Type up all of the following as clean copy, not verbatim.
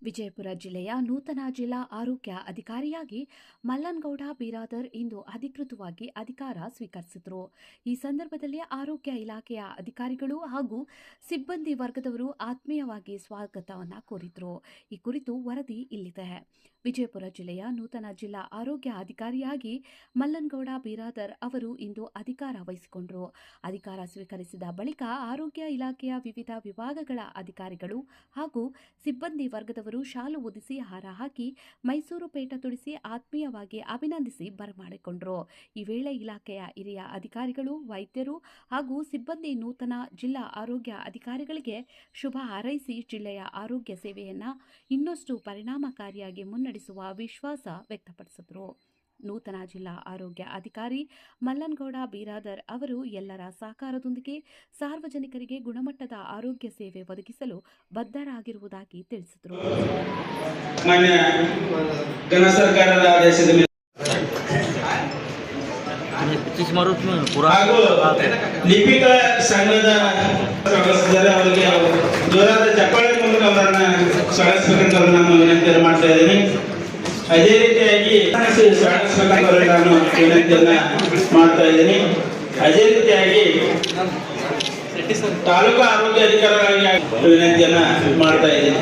ವಿಜಯಪುರ ಜಿಲ್ಲೆಯ ನೂತನ ಜಿಲ್ಲಾ ಆರೋಗ್ಯ ಅಧಿಕಾರಿಯಾಗಿ ಮಲ್ಲನಗೌಡ ಬಿರಾದರ್ ಇಂದು ಅಧಿಕೃತವಾಗಿ ಅಧಿಕಾರ ಸ್ವೀಕರಿಸಿದರು. ಈ ಸಂದರ್ಭದಲ್ಲಿ ಆರೋಗ್ಯ ಇಲಾಖೆಯ ಅಧಿಕಾರಿಗಳು ಹಾಗೂ ಸಿಬ್ಬಂದಿ ವರ್ಗದವರು ಆತ್ಮೀಯವಾಗಿ ಸ್ವಾಗತವನ್ನು ಕೋರಿದರು. ಈ ಕುರಿತು ವರದಿ ಇಲ್ಲಿದೆ. ವಿಜಯಪುರ ಜಿಲ್ಲೆಯ ನೂತನ ಜಿಲ್ಲಾ ಆರೋಗ್ಯ ಅಧಿಕಾರಿಯಾಗಿ ಮಲ್ಲನಗೌಡ ಬಿರಾದರ್ ಅವರು ಇಂದು ಅಧಿಕಾರ ವಹಿಸಿಕೊಂಡರು. ಅಧಿಕಾರ ಸ್ವೀಕರಿಸಿದ ಬಳಿಕ ಆರೋಗ್ಯ ಇಲಾಖೆಯ ವಿವಿಧ ವಿಭಾಗಗಳ ಅಧಿಕಾರಿಗಳು ಹಾಗೂ ಸಿಬ್ಬಂದಿ ವರ್ಗದವರು ಶಾಲು ಹೊದಿಸಿ ಹಾರ ಹಾಕಿ ಮೈಸೂರು ಪೇಟ ತುಡಿಸಿ ಆತ್ಮೀಯವಾಗಿ ಅಭಿನಂದಿಸಿ ಬರಮಾಡಿಕೊಂಡರು. ಈ ವೇಳೆ ಇಲಾಖೆಯ ಹಿರಿಯ ಅಧಿಕಾರಿಗಳು, ವೈದ್ಯರು ಹಾಗೂ ಸಿಬ್ಬಂದಿ ನೂತನ ಜಿಲ್ಲಾ ಆರೋಗ್ಯ ಅಧಿಕಾರಿಗಳಿಗೆ ಶುಭ ಹಾರೈಸಿ ಜಿಲ್ಲೆಯ ಆರೋಗ್ಯ ಸೇವೆಯನ್ನು ಇನ್ನಷ್ಟು ಪರಿಣಾಮಕಾರಿಯಾಗಿ ಮುನ್ನಡೆಸುವ ವಿಶ್ವಾಸ ವ್ಯಕ್ತಪಡಿಸಿದರು. ನೂತನ ಜಿಲ್ಲಾ ಆರೋಗ್ಯ ಅಧಿಕಾರಿ ಮಲ್ಲನಗೌಡ ಬಿರಾದರ್ ಅವರು ಎಲ್ಲರ ಸಹಕಾರದೊಂದಿಗೆ ಸಾರ್ವಜನಿಕರಿಗೆ ಗುಣಮಟ್ಟದ ಆರೋಗ್ಯ ಸೇವೆ ಒದಗಿಸಲು ಬದ್ಧರಾಗಿರುವುದಾಗಿ ತಿಳಿಸಿದರು. ಸರ್ಕಾರದ ಆದೇಶದ ಲಿಪಿಕ ಸಂಘದ ಸದಸ್ಯರು ಅವರಿಗೆ ಜೋರಾದ ಚಪ್ಪಾಳೆ ಮೂಲಕ ಅವರನ್ನು ಸ್ವಾಗತಿಸಬೇಕಂತ ನಾನು ವಿನಂತಿಯನ್ನು ಮಾಡ್ತಾ ಇದ್ದೀನಿ. ಅದೇ ರೀತಿಯಾಗಿ ನಾನು ವಿನಂತಿಯನ್ನ ಮಾಡ್ತಾ ಇದ್ದೀನಿ. ಅದೇ ರೀತಿಯಾಗಿ ತಾಲೂಕು ಆರೋಗ್ಯ ಅಧಿಕಾರಿಗಳಿಗೆ ವಿನಂತಿಯನ್ನ ಮಾಡ್ತಾ ಇದ್ದೀನಿ.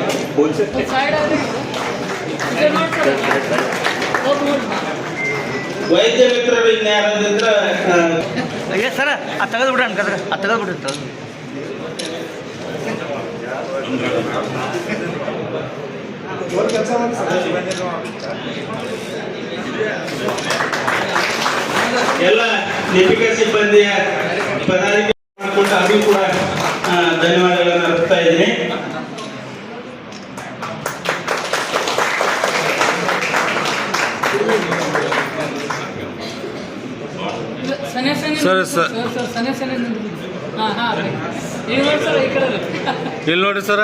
ವೈದ್ಯ ಮಿತ್ರರು ಇನ್ಯಾರಂದ್ರ ಸರ ತೆಗೆದು ಬಿಡ್ರಿ ಎಲ್ಲ ಲಿಪಿಕ ಸಿಬ್ಬಂದಿಯ ಪದಾಧಿಕಾರಿ ಮಾಡಿಕೊಂಡು ಅದು ಕೂಡ ಧನ್ಯವಾದಗಳನ್ನು ಅರ್ಪಿಸ್ತಾ ಇದ್ದೀನಿ. ಇಲ್ಲಿ ನೋಡಿ ಸರ,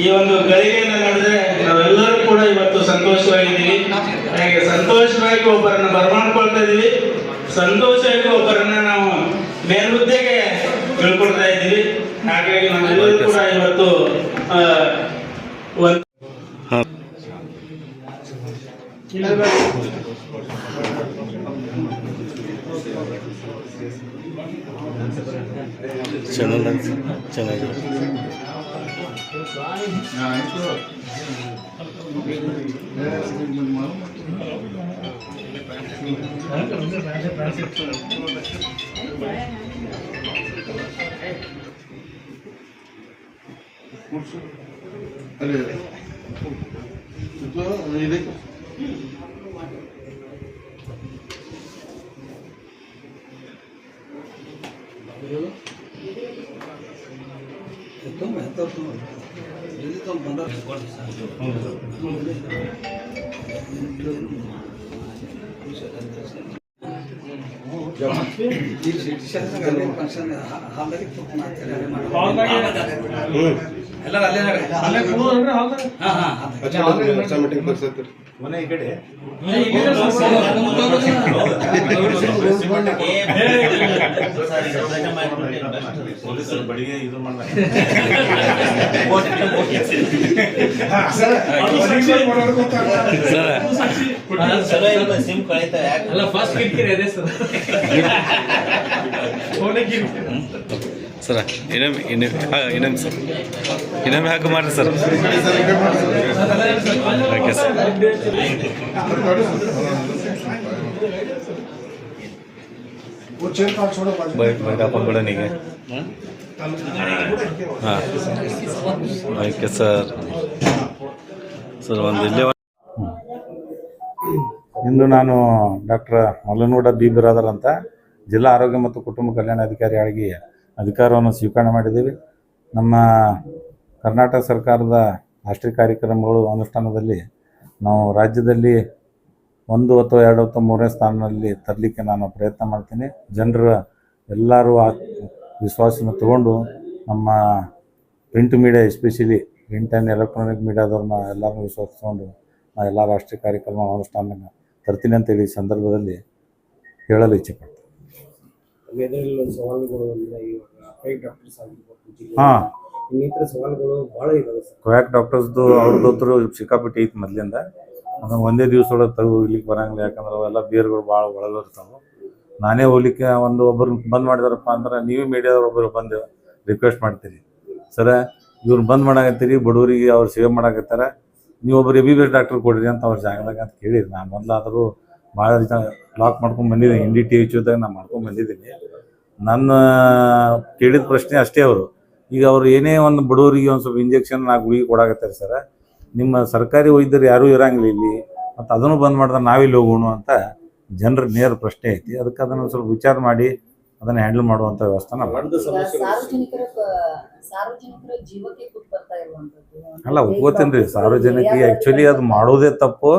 ಈ ಒಂದು ಗಳಿಗೆಯನ್ನು ನೋಡಿದ್ರೆ ನಾವೆಲ್ಲರೂ ಕೂಡ ಇವತ್ತು ಸಂತೋಷವಾಗಿದ್ದೀವಿ. ಹಾಗೆ ಸಂತೋಷವಾಗಿ ಒಬ್ಬರನ್ನ ಬರಮಾಡ್ಕೊಳ್ತಾ ಇದ್ದೀವಿ. ಸಂತೋಷವಾಗಿ ಒಬ್ಬರನ್ನ ನಾವು ಮೇಲ್ಹುದ್ದೆಗೆ ತಿಳ್ಕೊಳ್ತಾ ಇದ್ದೀವಿ. ಹಾಗಾಗಿ ನಾವೆಲ್ಲರೂ ಕೂಡ ಇವತ್ತು ಒಂದು ಚೆನ್ನಾಗಿ ಮನೆ ಈ ಕಡೆ ಬಡಿಗೆ ಇದು ಸಿಮ್ ಕಳೀತಾರೆ ಫಸ್ಟ್ ಕಿರಿಕಿರಿ ಅದೇ ಸರ್ ಇನ್ನೊಮ್ಮೆ ಸರ್ ಇನ್ನೊಮ್ಮೆ ಹಾಕಿ ಮಾಡ್ರಿ ಸರ್. Okay sir. आपण बड़ा नहीं है. हाँ ओके सर. ಸರ್ ಒಂದು ಇಂದು ನಾನು ಡಾಕ್ಟರ್ ಮಲ್ಲನಗೌಡ ಬಿ ಬಿರಾದರ್ ಅಂತ ಜಿಲ್ಲಾ ಆರೋಗ್ಯ ಮತ್ತು ಕುಟುಂಬ ಕಲ್ಯಾಣಾಧಿಕಾರಿಯಾಗಿ ಅಧಿಕಾರವನ್ನು ಸ್ವೀಕರಣೆ ಮಾಡಿದ್ದೀವಿ. ನಮ್ಮ ಕರ್ನಾಟಕ ಸರ್ಕಾರದ ರಾಷ್ಟ್ರೀಯ ಕಾರ್ಯಕ್ರಮಗಳು ಅನುಷ್ಠಾನದಲ್ಲಿ ನಾವು ರಾಜ್ಯದಲ್ಲಿ ಒಂದು ಅಥವಾ ಎರಡು ಅಥವಾ ಮೂರನೇ ಸ್ಥಾನದಲ್ಲಿ ತರಲಿಕ್ಕೆ ನಾನು ಪ್ರಯತ್ನ ಮಾಡ್ತೀನಿ. ಜನರ ಎಲ್ಲರೂ ಆ ವಿಶ್ವಾಸನ ತಗೊಂಡು ನಮ್ಮ print media, especially print and electronic ಮೀಡಿಯಾದವ್ರನ್ನ ಎಲ್ಲರನ್ನೂ ವಿಶ್ವಾಸ ತಗೊಂಡು ನಾನು ಎಲ್ಲ ರಾಷ್ಟ್ರೀಯ ಕಾರ್ಯಕ್ರಮ ಅನುಷ್ಠಾನ ತರ್ತೀನಿ ಅಂತೇಳಿ ಈ ಸಂದರ್ಭದಲ್ಲಿ ಹೇಳಲು ಇಚ್ಛೆಪಡ್ತೀನಿ. ಹಾಂ, ಇನ್ನಿತರ ಸವಾಲುಗಳು ಭಾಳ ಇದಾವೆ ಸರ್. ಕ್ವ್ಯಾಕ್ ಡಾಕ್ಟರ್ಸ್ದು ಅವ್ರದ್ದು ಸಿಕ್ಕಾಪಟ್ಟೆ ಐತಿ ಮೊದಲಿಂದ. ಅದನ್ನು ಒಂದೇ ದಿವಸ ಒಳಗೆ ತೆಗೆದು ಹೋಗ್ಲಿಕ್ಕೆ ಬರೋಂಗಿಲ್ಲ, ಯಾಕಂದ್ರೆ ಅವೆಲ್ಲ ಬೇರ್ಗಳು ಭಾಳ ಒಳಗಿರ್ತಾವೆ. ನಾನೇ ಹೋಗ್ಲಿಕ್ಕೆ ಒಬ್ಬರನ್ನ ಬಂದ್ ಮಾಡಿದಾರಪ್ಪ ಅಂದ್ರೆ ನೀವೇ ಮೀಡಿಯಾದವ್ರು ಒಬ್ಬರು ಬಂದು ರಿಕ್ವೆಸ್ಟ್ ಮಾಡ್ತೀರಿ, ಸರ ಇವ್ರನ್ನ ಬಂದ್ ಮಾಡಾಕತ್ತೀರಿ, ಬಡವರಿಗೆ ಅವ್ರು ಸೇವೆ ಮಾಡಾಕತ್ತಾರ, ನೀವು ಒಬ್ಬರು MBBS ಡಾಕ್ಟರ್ ಕೊಡ್ರಿ ಅಂತ ಅವ್ರ ಜಾಗದಾಗ ಅಂತ ಕೇಳಿರಿ. ನಾನು ಮೊದಲಾದರೂ ಭಾಳ ರೀತಿ ಲಾಕ್ ಮಾಡ್ಕೊಂಡು ಬಂದಿದ್ದೀನಿ, NDTHದಾಗ ನಾನು ಮಾಡ್ಕೊಂಡು ಬಂದಿದ್ದೀನಿ. ನನ್ನ ಕೇಳಿದ ಪ್ರಶ್ನೆ ಅಷ್ಟೇ ಅವರು. ಈಗ ಅವ್ರು ಏನೇ ಒಂದು ಬಡವರಿಗೆ ಒಂದು ಸ್ವಲ್ಪ ಇಂಜೆಕ್ಷನ್ 4 ಗುಳಿಗೆ ಕೊಡಾಕತ್ತಾರೆ, ಸರ ನಿಮ್ಮ ಸರ್ಕಾರಿ ವೈದ್ಯರು ಯಾರೂ ಇರಂಗಿಲ್ಲ ಇಲ್ಲಿ, ಮತ್ತು ಅದನ್ನು ಬಂದ್ ಮಾಡಿದ್ರೆ ನಾವಿಲ್ಲಿ ಹೋಗೋಣ ಅಂತ ಜನರ ನೇರ ಪ್ರಶ್ನೆ ಐತಿ. ಅದಕ್ಕೆ ಅದನ್ನು ಸ್ವಲ್ಪ ವಿಚಾರ ಮಾಡಿ ಅದನ್ನು ಹ್ಯಾಂಡಲ್ ಮಾಡುವಂಥ ವ್ಯವಸ್ಥೆ ನಾವು ಸಾರ್ವಜನಿಕರ ಜೀವಕ್ಕೆ ಕುತ್ತು ಬರ್ತಾ ಇರುವಂಥದ್ದು ಅಲ್ಲ, ಒಪ್ಕೋತೀನಿ ರೀ. ಸಾರ್ವಜನಿಕರಿಗೆ ಆ್ಯಕ್ಚುಲಿ ಅದು ಮಾಡೋದೇ ತಪ್ಪು.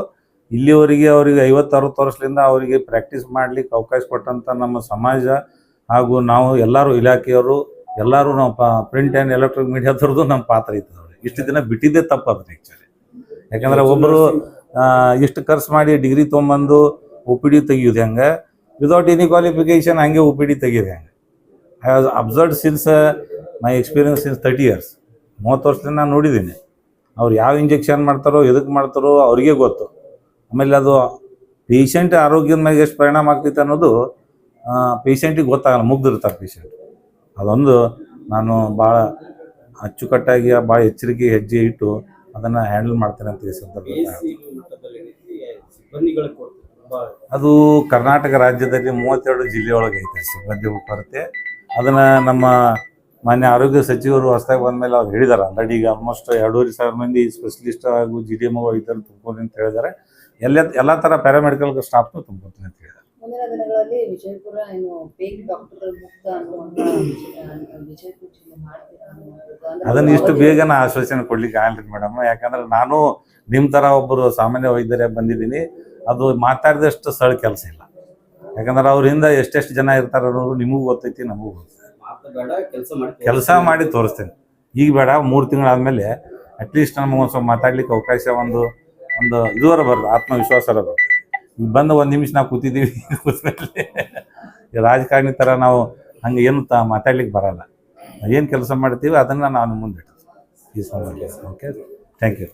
ಇಲ್ಲಿವರೆಗೆ ಅವರಿಗೆ 50-60 ವರ್ಷದಿಂದ ಅವರಿಗೆ ಪ್ರಾಕ್ಟೀಸ್ ಮಾಡ್ಲಿಕ್ಕೆ ಅವಕಾಶ ಕೊಟ್ಟಂಥ ನಮ್ಮ ಸಮಾಜ ಹಾಗೂ ನಾವು ಎಲ್ಲರೂ ಇಲಾಖೆಯವರು ಎಲ್ಲರೂ ನಾವು ಪ್ರಿಂಟ್ ಆ್ಯಂಡ್ ಎಲೆಕ್ಟ್ರಾನಿಕ್ ಮೀಡಿಯಾದವ್ರದ್ದು ನಮ್ಮ ಪಾತ್ರ ಇರ್ತದೆ. ಇಷ್ಟು ದಿನ ಬಿಟ್ಟಿದ್ದೇ ತಪ್ಪು ಅದನ್ನ ಆ್ಯಕ್ಚುಲಿ. ಯಾಕಂದ್ರೆ ಒಬ್ಬರು ಇಷ್ಟು ಖರ್ಚು ಮಾಡಿ ಡಿಗ್ರಿ ತೊಗೊಂಬಂದು OPD ತೆಗಿಯೋದು ಹೆಂಗೆ, ವಿದೌಟ್ ಎನಿ ಕ್ವಾಲಿಫಿಕೇಷನ್ ಹಂಗೆ OPD ತೆಗಿಯೋದು ಹೆಂಗೆ. I was observed since my experience since 30 years. 30 ವರ್ಷದಿಂದ ನಾನು ನೋಡಿದ್ದೀನಿ. ಅವ್ರು ಯಾವ ಇಂಜೆಕ್ಷನ್ ಮಾಡ್ತಾರೋ, ಎದಕ್ಕೆ ಮಾಡ್ತಾರೋ ಅವ್ರಿಗೆ ಗೊತ್ತು. ಆಮೇಲೆ ಅದು ಪೇಷಂಟ್ ಆರೋಗ್ಯದ ಮೇಲೆ ಎಷ್ಟು ಪರಿಣಾಮ ಆಗ್ತೈತೆ ಅನ್ನೋದು ಪೇಷಂಟಿಗೆ ಗೊತ್ತಾಗಲ್ಲ, ಮುಗ್ದಿರ್ತಾರೆ ಪೇಷಂಟ್. ಅದೊಂದು ನಾನು ಭಾಳ ಅಚ್ಚುಕಟ್ಟಾಗಿ ಭಾಳ ಎಚ್ಚರಿಕೆ ಹೆಜ್ಜೆ ಇಟ್ಟು ಅದನ್ನು ಹ್ಯಾಂಡಲ್ ಮಾಡ್ತೇನೆ ಅಂತ ಈ ಸಂದರ್ಭದಲ್ಲಿ. ಅದು ಕರ್ನಾಟಕ ರಾಜ್ಯದಲ್ಲಿ 32 ಜಿಲ್ಲೆಯೊಳಗೆ ಐತೆ ಸಿಬ್ಬಂದಿ ಕೊರತೆ. ಅದನ್ನು ನಮ್ಮ ಮಾನ್ಯ ಆರೋಗ್ಯ ಸಚಿವರು ಹೊಸದಾಗಿ ಬಂದಮೇಲೆ ಅವ್ರು ಹೇಳಿದ್ದಾರೆ. ಆಲ್ರೆಡಿ ಈಗ ಆಲ್ಮೋಸ್ಟ್ 2,500 ಮಂದಿ ಸ್ಪೆಷಲಿಸ್ಟ್ ಹಾಗೂ GDMO ವೈದ್ಯರು ತುಂಬ್ಕೊಂಡು ಅಂತ ಹೇಳಿದ್ದಾರೆ. ಎಲ್ಲ ಥರ ಪ್ಯಾರಾಮೆಡಿಕಲ್ ಸ್ಟಾಫ್ನು ತುಂಬ್ಕೊತೀನಿ ಅಂತ ಹೇಳಿದ್ದಾರೆ. ಮುಂದಿನ ದಿನಗಳಲ್ಲಿ ವಿಜಯಪುರ ಏನು ಪೇಗ್ ಡಾಕ್ಟರ್ ಮುಕ್ತ ಅನ್ನುವಂಥ ವಿಜಯಪುರ ಜಿಲ್ಲೆ ಮಾಡ್ತೀರಾ ಅನ್ನುವಂಥದ್ದು ಅದನ್ನು ಇಷ್ಟು ಬೇಗನ ಆಶ್ವಾಸನೆ ಕೊಡ್ಲಿಕ್ಕೆ ಆಗಲ್ಲ ಮೇಡಮ್. ಯಾಕಂದ್ರೆ ನಾನು ನಿಮ್ಮ ಥರ ಒಬ್ಬರು ಸಾಮಾನ್ಯ ವೈದ್ಯರೇ ಬಂದಿದ್ದೀನಿ. ಅದು ಮಾತಾಡಿದಷ್ಟು ಸರಳ ಕೆಲಸ ಇಲ್ಲ. ಯಾಕಂದ್ರೆ ಅವ್ರಿಂದ ಎಷ್ಟೆಷ್ಟು ಜನ ಇರ್ತಾರೆ ಅನ್ನೋದು ನಿಮಗೂ ಗೊತ್ತೈತಿ, ನಮಗೂ ಗೊತ್ತೈತಿ. ಕೆಲಸ ಮಾಡಿ ತೋರಿಸ್ತೇನೆ. ಈಗ ಬೇಡ, 3 ತಿಂಗಳಾದಮೇಲೆ ಅಟ್ಲೀಸ್ಟ್ ನಮಗೆ ಒಂದು ಸ್ವಲ್ಪ ಮಾತಾಡ್ಲಿಕ್ಕೆ ಅವಕಾಶ ಒಂದು ಇದುವರ ಬರ್ತದೆ, ಆತ್ಮವಿಶ್ವಾಸರ ಬರ್ತದೆ. ಈಗ ಬಂದು 1 ನಿಮಿಷ ನಾವು ಕೂತಿದ್ದೀವಿ, ಕೂತ್ಮೇಲೆ ರಾಜಕಾರಣಿ ಥರ ನಾವು ಹಂಗೆ ಏನು ಮಾತಾಡ್ಲಿಕ್ಕೆ ಬರಲ್ಲ. ಏನು ಕೆಲಸ ಮಾಡ್ತೀವಿ ಅದನ್ನು ನಾನು ಮುಂದೆ ಈ ಸಂದರ್ಭ. Okay, thank you.